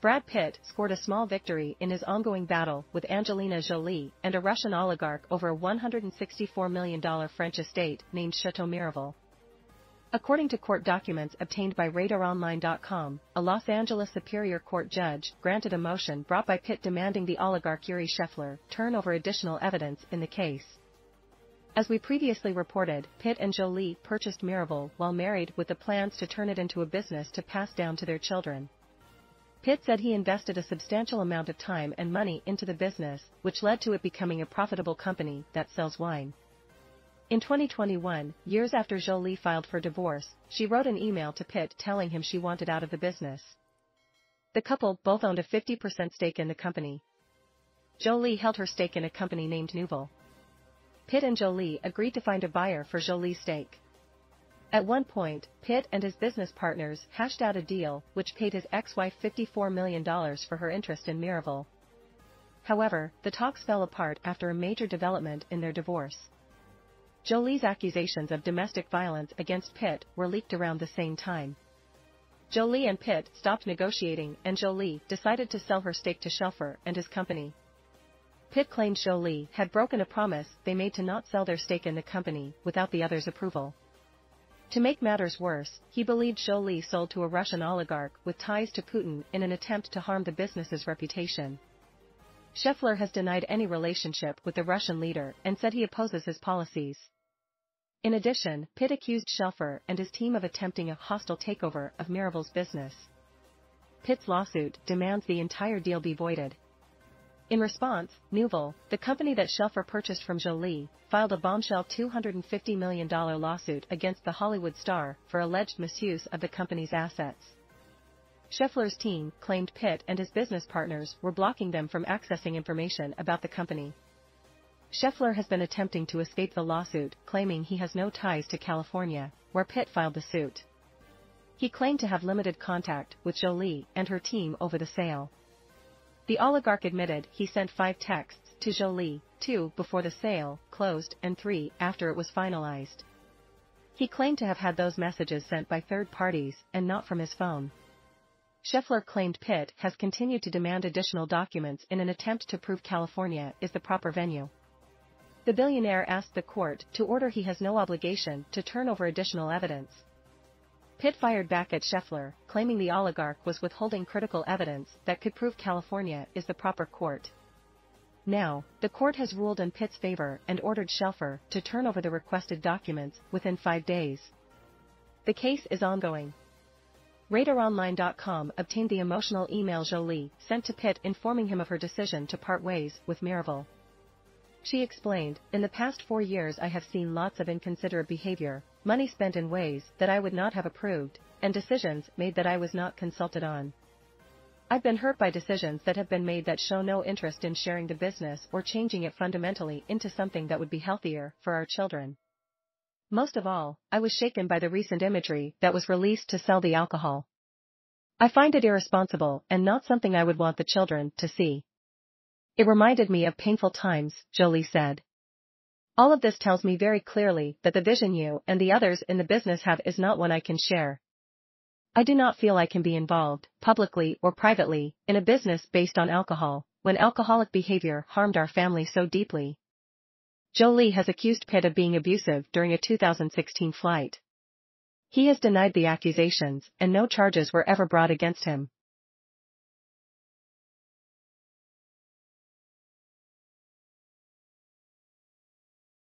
Brad Pitt scored a small victory in his ongoing battle with Angelina Jolie and a Russian oligarch over a $164 million French estate named Chateau Miraval. According to court documents obtained by RadarOnline.com, a Los Angeles Superior Court judge granted a motion brought by Pitt demanding the oligarch Yuri Scheffler turn over additional evidence in the case. As we previously reported, Pitt and Jolie purchased Miraval while married with the plans to turn it into a business to pass down to their children. Pitt said he invested a substantial amount of time and money into the business, which led to it becoming a profitable company that sells wine. In 2021, years after Jolie filed for divorce, she wrote an email to Pitt telling him she wanted out of the business. The couple both owned a 50% stake in the company. Jolie held her stake in a company named Nouvel. Pitt and Jolie agreed to find a buyer for Jolie's stake. At one point, Pitt and his business partners hashed out a deal which paid his ex-wife $54 million for her interest in Miraval. However, the talks fell apart after a major development in their divorce. Jolie's accusations of domestic violence against Pitt were leaked around the same time. Jolie and Pitt stopped negotiating and Jolie decided to sell her stake to Scheffler and his company. Pitt claimed Jolie had broken a promise they made to not sell their stake in the company without the other's approval. To make matters worse, he believed Jolie sold to a Russian oligarch with ties to Putin in an attempt to harm the business's reputation. Scheffler has denied any relationship with the Russian leader and said he opposes his policies. In addition, Pitt accused Scheffler and his team of attempting a hostile takeover of Miraval's business. Pitt's lawsuit demands the entire deal be voided. In response, Nouvel, the company that Scheffler purchased from Jolie, filed a bombshell $250 million lawsuit against the Hollywood star for alleged misuse of the company's assets. Scheffler's team claimed Pitt and his business partners were blocking them from accessing information about the company. Scheffler has been attempting to escape the lawsuit, claiming he has no ties to California, where Pitt filed the suit. He claimed to have limited contact with Jolie and her team over the sale. The oligarch admitted he sent 5 texts to Jolie, 2 before the sale closed and 3 after it was finalized. He claimed to have had those messages sent by third parties and not from his phone. Scheffler claimed Pitt has continued to demand additional documents in an attempt to prove California is the proper venue. The billionaire asked the court to order he has no obligation to turn over additional evidence. Pitt fired back at Scheffler, claiming the oligarch was withholding critical evidence that could prove California is the proper court. Now, the court has ruled in Pitt's favor and ordered Scheffler to turn over the requested documents within 5 days. The case is ongoing. RadarOnline.com obtained the emotional email Jolie sent to Pitt informing him of her decision to part ways with Miraval. She explained, "In the past 4 years I have seen lots of inconsiderate behavior, money spent in ways that I would not have approved, and decisions made that I was not consulted on. I've been hurt by decisions that have been made that show no interest in sharing the business or changing it fundamentally into something that would be healthier for our children. Most of all, I was shaken by the recent imagery that was released to sell the alcohol. I find it irresponsible and not something I would want the children to see. It reminded me of painful times," Jolie said. "All of this tells me very clearly that the vision you and the others in the business have is not one I can share. I do not feel I can be involved, publicly or privately, in a business based on alcohol, when alcoholic behavior harmed our family so deeply." Jolie has accused Pitt of being abusive during a 2016 flight. He has denied the accusations, and no charges were ever brought against him.